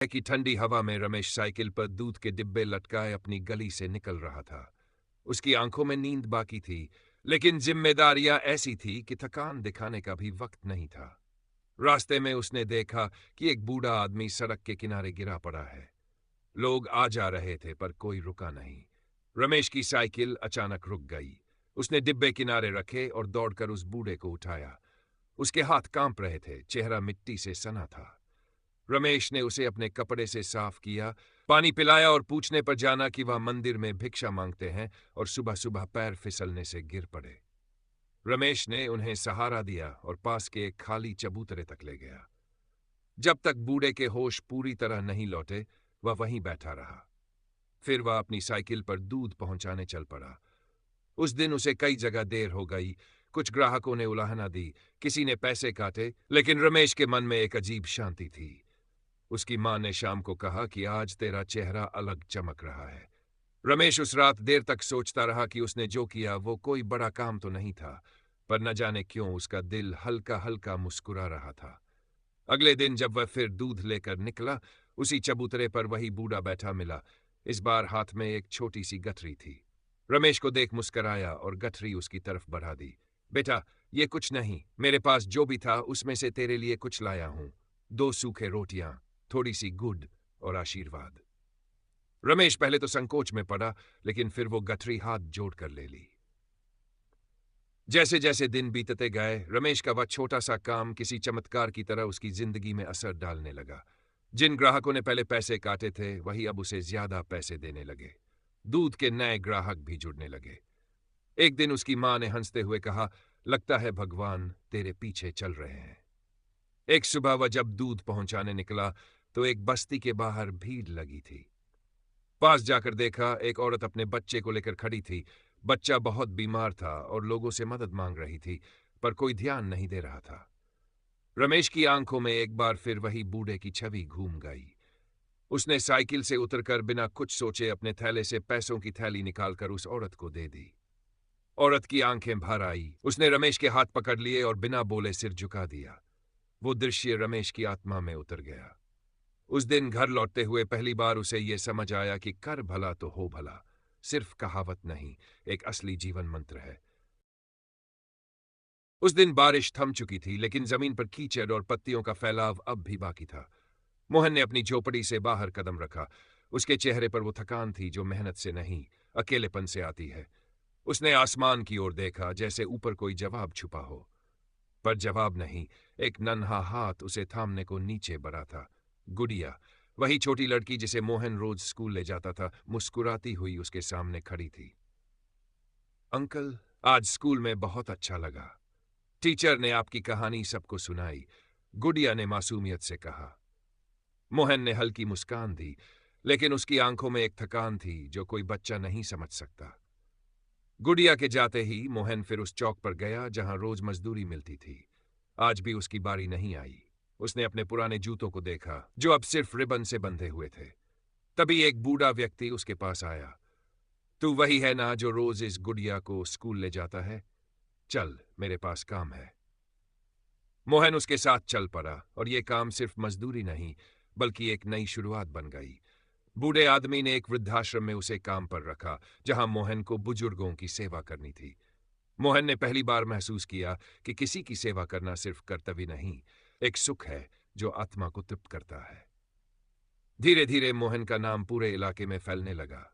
कि ठंडी हवा में रमेश साइकिल पर दूध के डिब्बे लटकाए अपनी गली से निकल रहा था। उसकी आंखों में नींद बाकी थी, लेकिन जिम्मेदारियां ऐसी थी कि थकान दिखाने का भी वक्त नहीं था। रास्ते में उसने देखा कि एक बूढ़ा आदमी सड़क के किनारे गिरा पड़ा है। लोग आ जा रहे थे पर कोई रुका नहीं। रमेश की साइकिल अचानक रुक गई। उसने डिब्बे किनारे रखे और दौड़कर उस बूढ़े को उठाया। उसके हाथ कांप रहे थे, चेहरा मिट्टी से सना था। रमेश ने उसे अपने कपड़े से साफ किया, पानी पिलाया और पूछने पर जाना कि वह मंदिर में भिक्षा मांगते हैं और सुबह सुबह पैर फिसलने से गिर पड़े। रमेश ने उन्हें सहारा दिया और पास के एक खाली चबूतरे तक ले गया। जब तक बूढ़े के होश पूरी तरह नहीं लौटे, वह वहीं बैठा रहा। फिर वह अपनी साइकिल पर दूध पहुंचाने चल पड़ा। उस दिन उसे कई जगह देर हो गई। कुछ ग्राहकों ने उलाहना दी, किसी ने पैसे काटे, लेकिन रमेश के मन में एक अजीब शांति थी। उसकी मां ने शाम को कहा कि आज तेरा चेहरा अलग चमक रहा है। रमेश उस रात देर तक सोचता रहा कि उसने जो किया वो कोई बड़ा काम तो नहीं था, पर न जाने क्यों उसका दिल हल्का हल्का मुस्कुरा रहा था। अगले दिन जब वह फिर दूध लेकर निकला, उसी चबूतरे पर वही बूढ़ा बैठा मिला। इस बार हाथ में एक छोटी सी गठरी थी। रमेश को देख मुस्कराया और गठरी उसकी तरफ बढ़ा दी। बेटा, ये कुछ नहीं, मेरे पास जो भी था उसमें से तेरे लिए कुछ लाया हूं। 2 सूखे रोटियां, थोड़ी सी गुड़ और आशीर्वाद। रमेश पहले तो संकोच में पड़ा, लेकिन फिर वो गठरी हाथ जोड़कर ले ली। जैसे जैसे दिन बीतते गए, रमेश का वह छोटा सा काम किसी चमत्कार की तरह उसकी जिंदगी में असर डालने लगा। जिन ग्राहकों ने पहले पैसे काटे थे, वही अब उसे ज्यादा पैसे देने लगे। दूध के नए ग्राहक भी जुड़ने लगे। एक दिन उसकी मां ने हंसते हुए कहा, लगता है भगवान तेरे पीछे चल रहे हैं। एक सुबह वह जब दूध पहुंचाने निकला तो एक बस्ती के बाहर भीड़ लगी थी। पास जाकर देखा, एक औरत अपने बच्चे को लेकर खड़ी थी। बच्चा बहुत बीमार था और लोगों से मदद मांग रही थी, पर कोई ध्यान नहीं दे रहा था। रमेश की आंखों में एक बार फिर वही बूढ़े की छवि घूम गई। उसने साइकिल से उतरकर बिना कुछ सोचे अपने थैले से पैसों की थैली निकालकर उस औरत को दे दी। औरत की आंखें भर आई। उसने रमेश के हाथ पकड़ लिए और बिना बोले सिर झुका दिया। वो दृश्य रमेश की आत्मा में उतर गया। उस दिन घर लौटते हुए पहली बार उसे ये समझ आया कि कर भला तो हो भला सिर्फ कहावत नहीं, एक असली जीवन मंत्र है। उस दिन बारिश थम चुकी थी, लेकिन जमीन पर कीचड़ और पत्तियों का फैलाव अब भी बाकी था। मोहन ने अपनी झोपड़ी से बाहर कदम रखा। उसके चेहरे पर वो थकान थी जो मेहनत से नहीं, अकेलेपन से आती है। उसने आसमान की ओर देखा, जैसे ऊपर कोई जवाब छुपा हो, पर जवाब नहीं। एक नन्हा हाथ उसे थामने को नीचे बढ़ा था। गुड़िया, वही छोटी लड़की जिसे मोहन रोज स्कूल ले जाता था, मुस्कुराती हुई उसके सामने खड़ी थी। अंकल, आज स्कूल में बहुत अच्छा लगा। टीचर ने आपकी कहानी सबको सुनाई, गुड़िया ने मासूमियत से कहा। मोहन ने हल्की मुस्कान दी, लेकिन उसकी आंखों में एक थकान थी जो कोई बच्चा नहीं समझ सकता। गुड़िया के जाते ही मोहन फिर उस चौक पर गया जहां रोज मजदूरी मिलती थी। आज भी उसकी बारी नहीं आई। उसने अपने पुराने जूतों को देखा जो अब सिर्फ रिबन से बंधे हुए थे। तभी एक बूढ़ा व्यक्ति उसके पास आया। तू वही है ना जो रोज इस गुड़िया को स्कूल ले जाता है? चल, मेरे पास काम है। मोहन उसके साथ चल पड़ा और ये काम सिर्फ मजदूरी नहीं, बल्कि एक नई शुरुआत बन गई। बूढ़े आदमी ने एक वृद्धाश्रम में उसे काम पर रखा, जहां मोहन को बुजुर्गों की सेवा करनी थी। मोहन ने पहली बार महसूस किया कि किसी की सेवा करना सिर्फ कर्तव्य नहीं, एक सुख है जो आत्मा को तृप्त करता है। धीरे धीरे मोहन का नाम पूरे इलाके में फैलने लगा।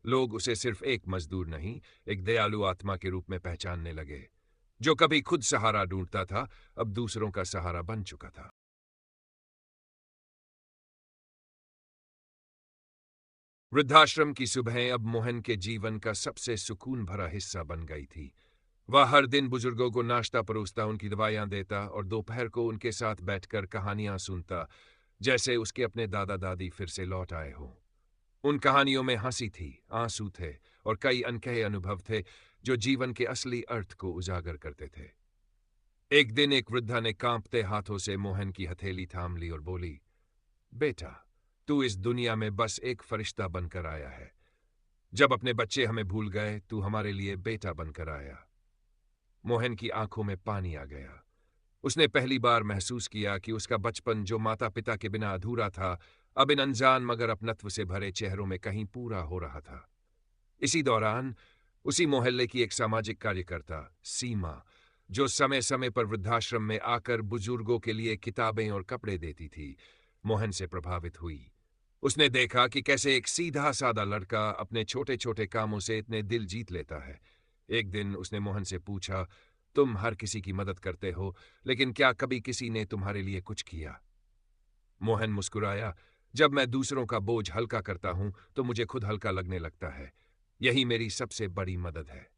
लोग उसे सिर्फ एक मजदूर नहीं, एक दयालु आत्मा के रूप में पहचानने लगे। जो कभी खुद सहारा ढूंढता था, अब दूसरों का सहारा बन चुका था। वृद्धाश्रम की सुबहें अब मोहन के जीवन का सबसे सुकून भरा हिस्सा बन गई थी। वह हर दिन बुजुर्गों को नाश्ता परोसता, उनकी दवाइयां देता और दोपहर को उनके साथ बैठकर कहानियां सुनता, जैसे उसके अपने दादा दादी फिर से लौट आए हों। उन कहानियों में हंसी थी, आंसू थे और कई अनकहे अनुभव थे जो जीवन के असली अर्थ को उजागर करते थे। एक दिन एक वृद्धा ने कांपते हाथों से मोहन की हथेली थाम ली और बोली, बेटा, तू इस दुनिया में बस एक फरिश्ता बनकर आया है। जब अपने बच्चे हमें भूल गए, तू हमारे लिए बेटा बनकर आया। मोहन की आंखों में पानी आ गया। उसने पहली बार महसूस किया कि उसका बचपन जो माता पिता के बिना अधूरा था, अब इन अनजान मगर अपनत्व से भरे चेहरों में कहीं पूरा हो रहा था। इसी दौरान उसी मोहल्ले की एक सामाजिक कार्यकर्ता सीमा, जो समय समय पर वृद्धाश्रम में आकर बुजुर्गों के लिए किताबें और कपड़े देती थी, मोहन से प्रभावित हुई। उसने देखा कि कैसे एक सीधा साधा लड़का अपने छोटे छोटे कामों से इतने दिल जीत लेता है। एक दिन उसने मोहन से पूछा, तुम हर किसी की मदद करते हो, लेकिन क्या कभी किसी ने तुम्हारे लिए कुछ किया? मोहन मुस्कुराया, जब मैं दूसरों का बोझ हल्का करता हूं तो मुझे खुद हल्का लगने लगता है। यही मेरी सबसे बड़ी मदद है।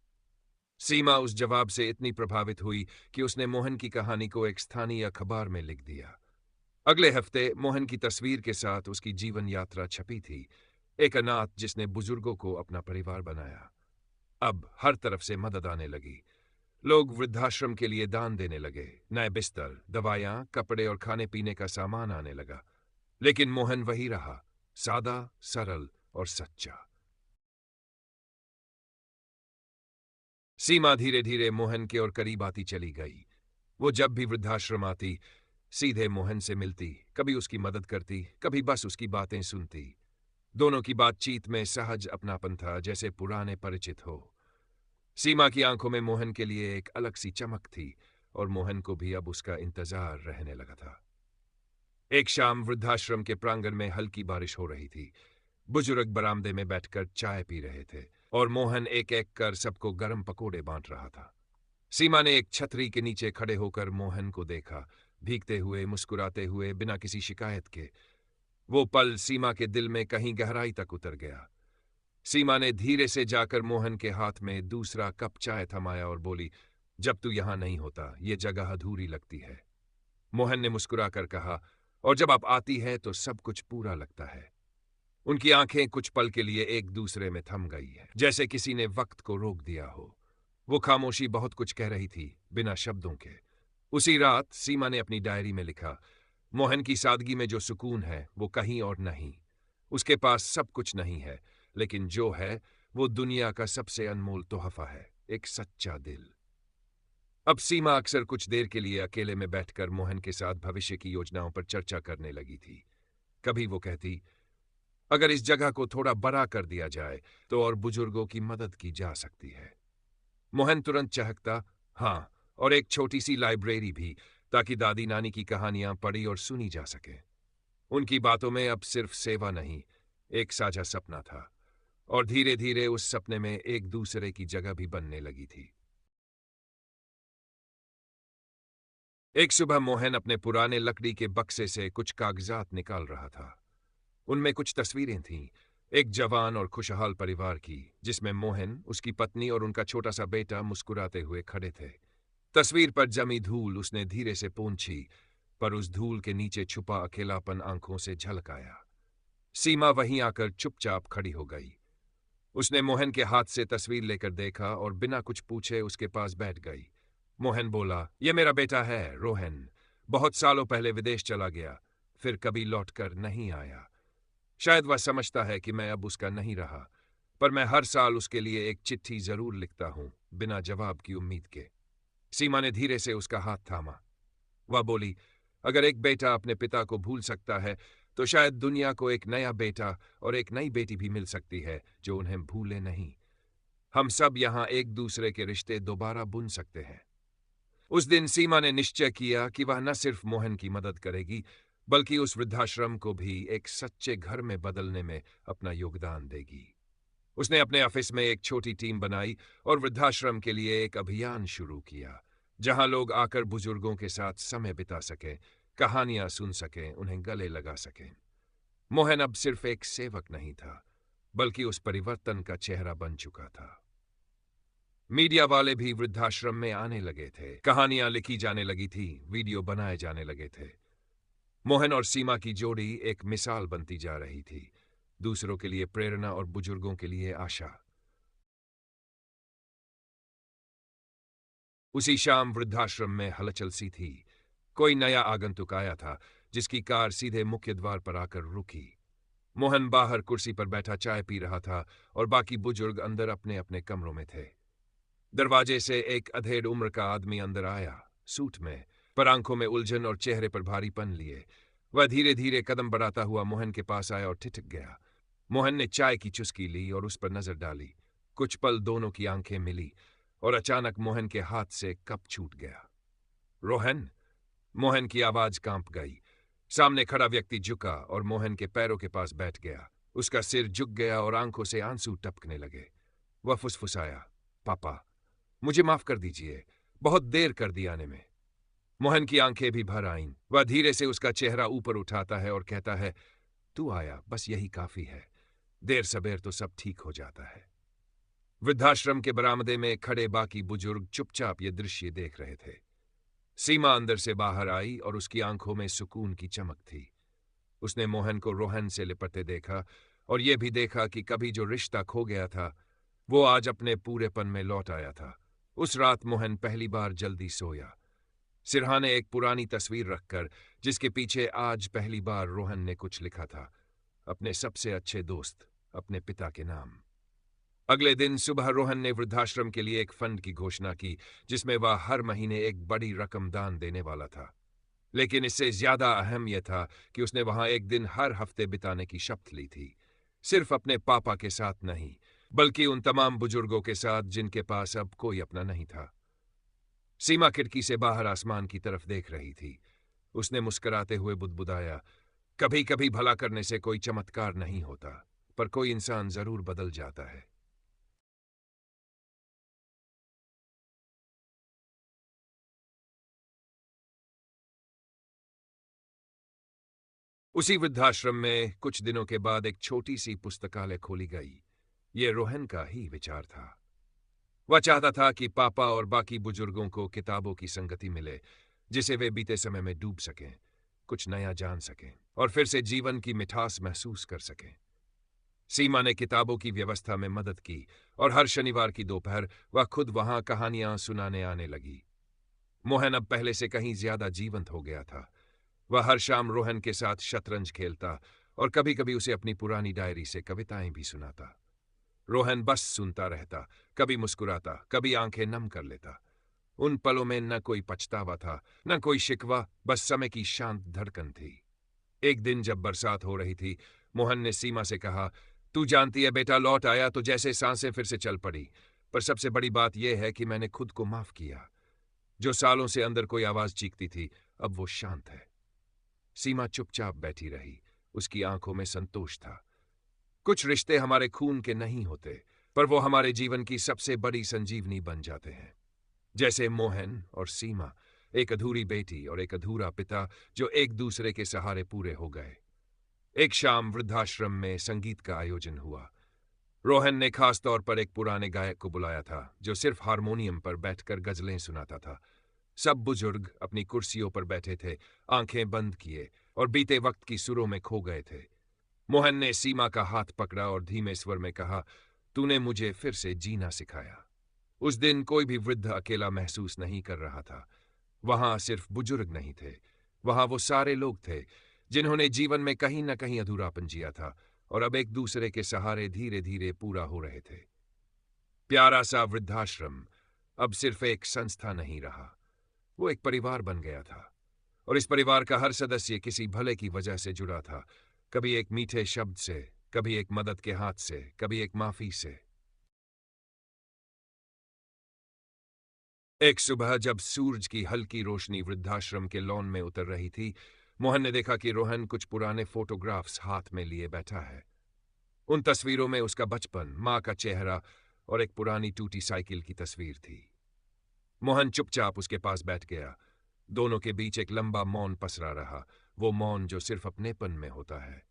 सीमा उस जवाब से इतनी प्रभावित हुई कि उसने मोहन की कहानी को एक स्थानीय अखबार में लिख दिया। अगले हफ्ते मोहन की तस्वीर के साथ उसकी जीवन यात्रा छपी थी, एक अनाथ जिसने बुजुर्गों को अपना परिवार बनाया। अब हर तरफ से मदद आने लगी। लोग वृद्धाश्रम के लिए दान देने लगे, नए बिस्तर, दवाइयां, कपड़े और खाने पीने का सामान आने लगा। लेकिन मोहन वही रहा, सादा, सरल और सच्चा। सीमा धीरे धीरे मोहन के और करीब आती चली गई। वो जब भी वृद्धाश्रम आती, सीधे मोहन से मिलती, कभी उसकी मदद करती, कभी बस उसकी बातें सुनती। दोनों की बातचीत में सहज अपनापन था, जैसे पुराने परिचित हो। सीमा की आंखों में मोहन के लिए एक अलग सी चमक थी, और मोहन को भी अब उसका इंतजार रहने लगा था। एक शाम वृद्धाश्रम के प्रांगण में हल्की बारिश हो रही थी। बुजुर्ग बरामदे में बैठकर चाय पी रहे थे, और मोहन एक एक कर सबको गर्म पकोड़े बांट रहा था। सीमा ने एक छतरी के नीचे खड़े होकर मोहन को देखा, भीगते हुए, मुस्कुराते हुए, बिना किसी शिकायत के। वो पल सीमा के दिल में कहीं गहराई तक उतर गया। सीमा ने धीरे से जाकर मोहन के हाथ में दूसरा कप चाय थमाया और बोली, जब तू यहां नहीं होता ये जगह अधूरी लगती है। मोहन ने मुस्कुराकर कहा, और जब आप आती है तो सब कुछ पूरा लगता है। उनकी आंखें कुछ पल के लिए एक दूसरे में थम गई है, जैसे किसी ने वक्त को रोक दिया हो। वो खामोशी बहुत कुछ कह रही थी, बिना शब्दों के। उसी रात सीमा ने अपनी डायरी में लिखा, मोहन की सादगी में जो सुकून है वो कहीं और नहीं। उसके पास सब कुछ नहीं है, लेकिन जो है वो दुनिया का सबसे अनमोल तोहफा है, एक सच्चा दिल। अब सीमा अक्सर कुछ देर के लिए अकेले में बैठकर मोहन के साथ भविष्य की योजनाओं पर चर्चा करने लगी थी। कभी वो कहती, अगर इस जगह को थोड़ा बड़ा कर दिया जाए तो और बुजुर्गों की मदद की जा सकती है। मोहन तुरंत चहकता, हाँ, और एक छोटी सी लाइब्रेरी भी, ताकि दादी नानी की कहानियां पढ़ी और सुनी जा सके। उनकी बातों में अब सिर्फ सेवा नहीं, एक साझा सपना था, और धीरे धीरे उस सपने में एक दूसरे की जगह भी बनने लगी थी। एक सुबह मोहन अपने पुराने लकड़ी के बक्से से कुछ कागजात निकाल रहा था। उनमें कुछ तस्वीरें थीं, एक जवान और खुशहाल परिवार की, जिसमें मोहन, उसकी पत्नी और उनका छोटा सा बेटा मुस्कुराते हुए खड़े थे। तस्वीर पर जमी धूल उसने धीरे से पोंछी, पर उस धूल के नीचे छुपा अकेलापन आंखों से झलक आया। सीमा वहीं आकर चुपचाप खड़ी हो गई। उसने मोहन के हाथ से तस्वीर लेकर देखा और बिना कुछ पूछे उसके पास बैठ गई। मोहन बोला, यह मेरा बेटा है, रोहन। बहुत सालों पहले विदेश चला गया, फिर कभी लौटकर नहीं आया। शायद वह समझता है कि मैं अब उसका नहीं रहा, पर मैं हर साल उसके लिए एक चिट्ठी जरूर लिखता हूं, बिना जवाब की उम्मीद के। सीमा ने धीरे से उसका हाथ थामा। वह बोली, अगर एक बेटा अपने पिता को भूल सकता है, तो शायद दुनिया को एक नया बेटा और एक नई बेटी भी मिल सकती है जो उन्हें भूले नहीं। हम सब यहां एक दूसरे के रिश्ते दोबारा बुन सकते हैं। उस दिन सीमा ने निश्चय किया कि वह न सिर्फ मोहन की मदद करेगी, बल्कि उस वृद्धाश्रम को भी एक सच्चे घर में बदलने में अपना योगदान देगी। उसने अपने ऑफिस में एक छोटी टीम बनाई और वृद्धाश्रम के लिए एक अभियान शुरू किया, जहां लोग आकर बुजुर्गों के साथ समय बिता सकें, कहानियां सुन सकें, उन्हें गले लगा सकें। मोहन अब सिर्फ एक सेवक नहीं था, बल्कि उस परिवर्तन का चेहरा बन चुका था। मीडिया वाले भी वृद्धाश्रम में आने लगे थे, कहानियां लिखी जाने लगी थी, वीडियो बनाए जाने लगे थे। मोहन और सीमा की जोड़ी एक मिसाल बनती जा रही थी, दूसरों के लिए प्रेरणा और बुजुर्गों के लिए आशा। उसी शाम वृद्धाश्रम में हलचल सी थी। कोई नया आगंतुक आया था, जिसकी कार सीधे मुख्य द्वार पर आकर रुकी। मोहन बाहर कुर्सी पर बैठा चाय पी रहा था, और बाकी बुजुर्ग अंदर अपने अपने कमरों में थे। दरवाजे से एक अधेड़ उम्र का आदमी अंदर आया, सूट में, पर आंखों में उलझन और चेहरे पर भारीपन लिए। वह धीरे धीरे कदम बढ़ाता हुआ मोहन के पास आया और ठिठक गया। मोहन ने चाय की चुस्की ली और उस पर नजर डाली। कुछ पल दोनों की आंखें मिली और अचानक मोहन के हाथ से कप छूट गया। रोहन! मोहन की आवाज कांप गई। सामने खड़ा व्यक्ति झुका और मोहन के पैरों के पास बैठ गया। उसका सिर झुक गया और आंखों से आंसू टपकने लगे। वह फुसफुसाया, पापा, मुझे माफ कर दीजिए, बहुत देर कर दी आने में। मोहन की आंखें भी भर आईं। वह धीरे से उसका चेहरा ऊपर उठाता है और कहता है, तू आया, बस यही काफी है। देर सबेर तो सब ठीक हो जाता है। वृद्धाश्रम के बरामदे में खड़े बाकी बुजुर्ग चुपचाप ये दृश्य देख रहे थे। सीमा अंदर से बाहर आई और उसकी आंखों में सुकून की चमक थी। उसने मोहन को रोहन से लिपटते देखा और यह भी देखा कि कभी जो रिश्ता खो गया था वो आज अपने पूरेपन में लौट आया था। उस रात मोहन पहली बार जल्दी सोया। सिरहाने एक पुरानी तस्वीर रखकर, जिसके पीछे आज पहली बार रोहन ने कुछ लिखा था, अपने सबसे अच्छे दोस्त, अपने पिता के नाम। अगले दिन सुबह रोहन ने वृद्धाश्रम के लिए एक फंड की घोषणा की, जिसमें वह हर महीने एक बड़ी रकम दान देने वाला था। लेकिन इससे ज्यादा अहम यह था कि उसने वहां एक दिन हर हफ्ते बिताने की शपथ ली थी। सिर्फ अपने पापा के साथ नहीं, बल्कि उन तमाम बुजुर्गों के साथ जिनके पास अब कोई अपना नहीं था। सीमा खिड़की से बाहर आसमान की तरफ देख रही थी। उसने मुस्कुराते हुए बुदबुदाया, कभी कभी भला करने से कोई चमत्कार नहीं होता, पर कोई इंसान जरूर बदल जाता है। उसी वृद्धाश्रम में कुछ दिनों के बाद एक छोटी सी पुस्तकालय खोली गई। ये रोहन का ही विचार था। वह चाहता था कि पापा और बाकी बुजुर्गों को किताबों की संगति मिले, जिसे वे बीते समय में डूब सकें, कुछ नया जान सकें और फिर से जीवन की मिठास महसूस कर सकें। सीमा ने किताबों की व्यवस्था में मदद की और हर शनिवार की दोपहर वह खुद वहां कहानियां सुनाने आने लगी। मोहन अब पहले से कहीं ज्यादा जीवंत हो गया था। वह हर शाम रोहन के साथ शतरंज खेलता और कभी कभी उसे अपनी पुरानी डायरी से कविताएं भी सुनाता। रोहन बस सुनता रहता, कभी मुस्कुराता, कभी आंखें नम कर लेता। उन पलों में न कोई पछतावा था, न कोई शिकवा, बस समय की शांत धड़कन थी। एक दिन जब बरसात हो रही थी, मोहन ने सीमा से कहा, तू जानती है बेटा, लौट आया तो जैसे सांसें फिर से चल पड़ी, पर सबसे बड़ी बात यह है कि मैंने खुद को माफ किया। जो सालों से अंदर कोई आवाज चीखती थी, अब वो शांत है। सीमा चुपचाप बैठी रही। उसकी आंखों में संतोष था। कुछ रिश्ते हमारे खून के नहीं होते, पर वो हमारे जीवन की सबसे बड़ी संजीवनी बन जाते हैं। जैसे मोहन और सीमा, एक अधूरी बेटी और एक अधूरा पिता जो एक दूसरे के सहारे पूरे हो गए। एक शाम वृद्धाश्रम में संगीत का आयोजन हुआ। रोहन ने खास तौर पर एक पुराने गायक को बुलाया था जो सिर्फ हारमोनियम पर बैठकर गजलें सुनाता था। सब बुजुर्ग अपनी कुर्सियों पर बैठे थे, आंखें बंद किए और बीते वक्त की सुरों में खो गए थे। मोहन ने सीमा का हाथ पकड़ा और धीमे स्वर में कहा, तूने मुझे फिर से जीना सिखाया। उस दिन कोई भी वृद्ध अकेला महसूस नहीं कर रहा था। वहां सिर्फ बुजुर्ग नहीं थे, वहां वो सारे लोग थे जिन्होंने जीवन में कहीं न कहीं अधूरापन जिया था और अब एक दूसरे के सहारे धीरे धीरे पूरा हो रहे थे। प्यारा सा वृद्धाश्रम अब सिर्फ एक संस्था नहीं रहा, वो एक परिवार बन गया था और इस परिवार का हर सदस्य किसी भले की वजह से जुड़ा था। कभी एक मीठे शब्द से, कभी एक मदद के हाथ से, कभी एक माफी से। एक सुबह जब सूरज की हल्की रोशनी वृद्धाश्रम के लॉन में उतर रही थी, मोहन ने देखा कि रोहन कुछ पुराने फोटोग्राफ्स हाथ में लिए बैठा है। उन तस्वीरों में उसका बचपन, मां का चेहरा और एक पुरानी टूटी साइकिल की तस्वीर थी। मोहन चुपचाप उसके पास बैठ गया। दोनों के बीच एक लंबा मौन पसरा रहा, वो मौन जो सिर्फ अपनेपन में होता है।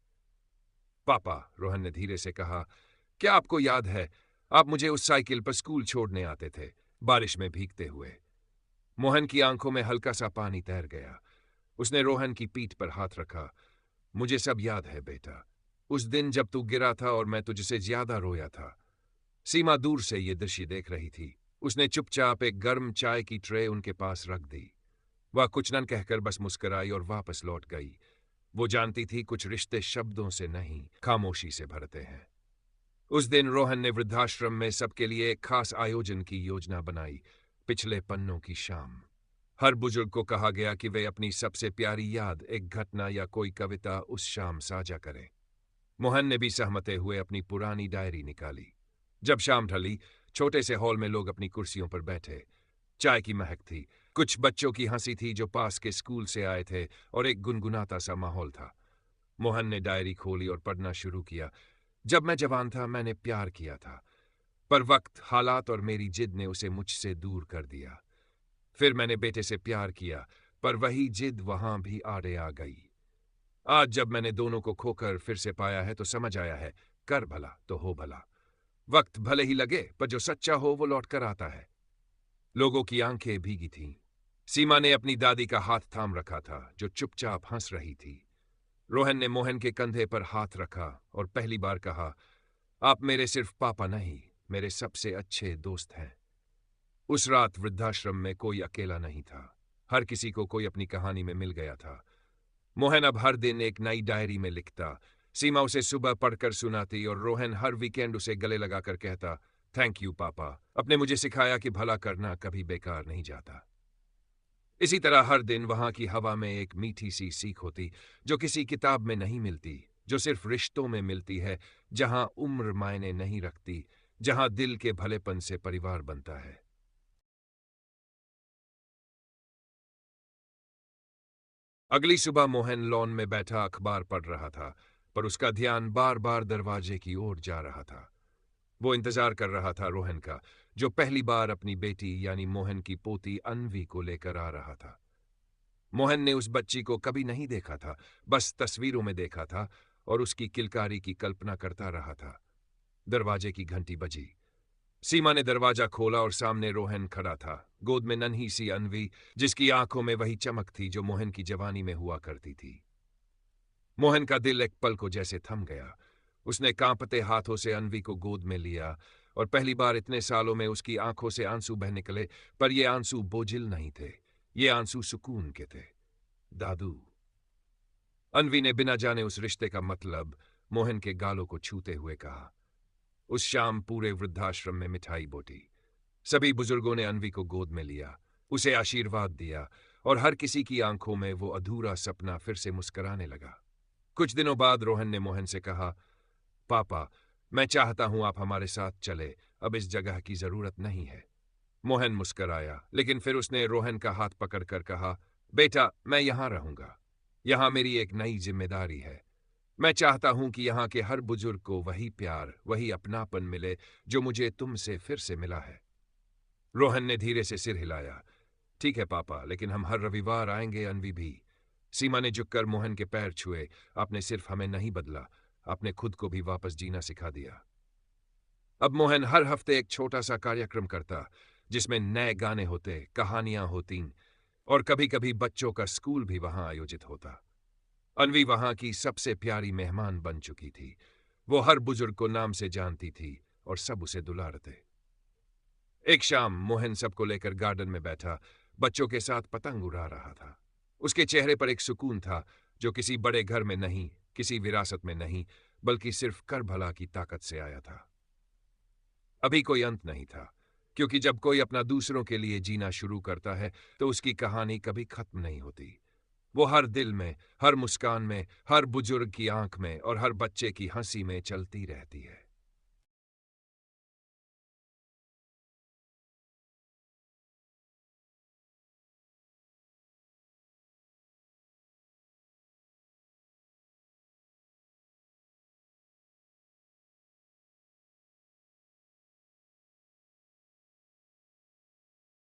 पापा, रोहन ने धीरे से कहा, क्या आपको याद है, आप मुझे उस साइकिल पर स्कूल छोड़ने आते थे, बारिश में भीगते हुए? मोहन की आंखों में हल्का सा पानी तैर गया। उसने रोहन की पीठ पर हाथ रखा। मुझे सब याद है बेटा, उस दिन जब तू गिरा था और मैं तुझसे ज्यादा रोया था। सीमा दूर से ये दृश्य देख रही थी। उसने चुपचाप एक गर्म चाय की ट्रे उनके पास रख दी। वह कुछ न कहकर बस मुस्कुराई और वापस लौट गई। वो जानती थी कुछ रिश्ते शब्दों से नहीं, खामोशी से भरते हैं। उस दिन रोहन ने वृद्धाश्रम में सबके लिए एक खास आयोजन की योजना बनाई। पिछले पन्नों की शाम। हर बुजुर्ग को कहा गया कि वे अपनी सबसे प्यारी याद, एक घटना या कोई कविता उस शाम साझा करें। मोहन ने भी सहमते हुए अपनी पुरानी डायरी निकाली। जब शाम ढली, छोटे से हॉल में लोग अपनी कुर्सियों पर बैठे। चाय की महक थी, कुछ बच्चों की हंसी थी जो पास के स्कूल से आए थे, और एक गुनगुनाता सा माहौल था। मोहन ने डायरी खोली और पढ़ना शुरू किया। जब मैं जवान था, मैंने प्यार किया था, पर वक्त, हालात और मेरी जिद ने उसे मुझसे दूर कर दिया। फिर मैंने बेटे से प्यार किया, पर वही जिद वहां भी आड़े आ गई। आज जब मैंने दोनों को खोकर फिर से पाया है, तो समझ आया है, कर भला तो हो भला। वक्त भले ही लगे, पर जो सच्चा हो वो लौट कर आता है। लोगों की आंखें भीगी थीं। सीमा ने अपनी दादी का हाथ थाम रखा था, जो चुपचाप हंस रही थी। रोहन ने मोहन के कंधे पर हाथ रखा और पहली बार कहा, आप मेरे सिर्फ पापा नहीं, मेरे सबसे अच्छे दोस्त हैं। उस रात वृद्धाश्रम में कोई अकेला नहीं था। हर किसी को कोई अपनी कहानी में मिल गया था। मोहन अब हर दिन एक नई डायरी में लिखता। सीमा उसे सुबह पढ़कर सुनाती और रोहन हर वीकेंड उसे गले लगाकर कहता, थैंक यू पापा, आपने मुझे सिखाया कि भला करना कभी बेकार नहीं जाता। इसी तरह हर दिन वहां की हवा में एक मीठी सी सीख होती, जो किसी किताब में नहीं मिलती, जो सिर्फ रिश्तों में मिलती है, जहां उम्र मायने नहीं रखती, जहां दिल के भलेपन से परिवार बनता है। अगली सुबह मोहन लॉन में बैठा अखबार पढ़ रहा था, पर उसका ध्यान बार बार दरवाजे की ओर जा रहा था। वो इंतजार कर रहा था रोहन का, जो पहली बार अपनी बेटी यानी मोहन की पोती अन्वी को लेकर आ रहा था। मोहन ने उस बच्ची को कभी नहीं देखा था, बस तस्वीरों में देखा था और उसकी किलकारी की कल्पना करता रहा था। दरवाजे की घंटी बजी। सीमा ने दरवाजा खोला और सामने रोहन खड़ा था, गोद में नन्ही सी अन्वी, जिसकी आंखों में वही चमक थी जो मोहन की जवानी में हुआ करती थी। मोहन का दिल एक पल को जैसे थम गया। उसने कांपते हाथों से अन्वी को गोद में लिया और पहली बार इतने सालों में उसकी आंखों से आंसू बह निकले, पर ये आंसू बोझिल नहीं थे, ये आंसू सुकून के थे। दादू। अन्वी ने बिना जाने उस रिश्ते का मतलब मोहन के गालों को छूते हुए कहा। उस शाम पूरे वृद्धाश्रम में मिठाई बोटी। सभी बुजुर्गों ने अन्वी को गोद में लिया, उसे आशीर्वाद दिया और हर किसी की आंखों में वो अधूरा सपना फिर से मुस्कुराने लगा। कुछ दिनों बाद रोहन ने मोहन से कहा, पापा, मैं चाहता हूं आप हमारे साथ चले, अब इस जगह की जरूरत नहीं है। मोहन मुस्कुराया, लेकिन फिर उसने रोहन का हाथ पकड़कर कहा, बेटा, मैं यहां रहूंगा। यहां मेरी एक नई जिम्मेदारी है। मैं चाहता हूं कि यहां के हर बुजुर्ग को वही प्यार, वही अपनापन मिले जो मुझे तुमसे फिर से मिला है। रोहन ने धीरे से सिर हिलाया। ठीक है पापा, लेकिन हम हर रविवार आएंगे। अन्वी भी। सीमा ने झुककर मोहन के पैर छुए। आपने सिर्फ हमें नहीं बदला, आपने खुद को भी वापस जीना सिखा दिया। अब मोहन हर हफ्ते एक छोटा सा कार्यक्रम करता, जिसमें नए गाने होते, कहानियां होती और कभी कभी बच्चों का स्कूल भी वहां आयोजित होता। अन्वी वहां की सबसे प्यारी मेहमान बन चुकी थी। वो हर बुजुर्ग को नाम से जानती थी और सब उसे दुलारते। एक शाम मोहन सबको लेकर गार्डन में बैठा, बच्चों के साथ पतंग उड़ा रहा था। उसके चेहरे पर एक सुकून था, जो किसी बड़े घर में नहीं, किसी विरासत में नहीं, बल्कि सिर्फ कर भला की ताकत से आया था। अभी कोई अंत नहीं था, क्योंकि जब कोई अपना दूसरों के लिए जीना शुरू करता है, तो उसकी कहानी कभी खत्म नहीं होती। वो हर दिल में, हर मुस्कान में, हर बुजुर्ग की आंख में और हर बच्चे की हंसी में चलती रहती है।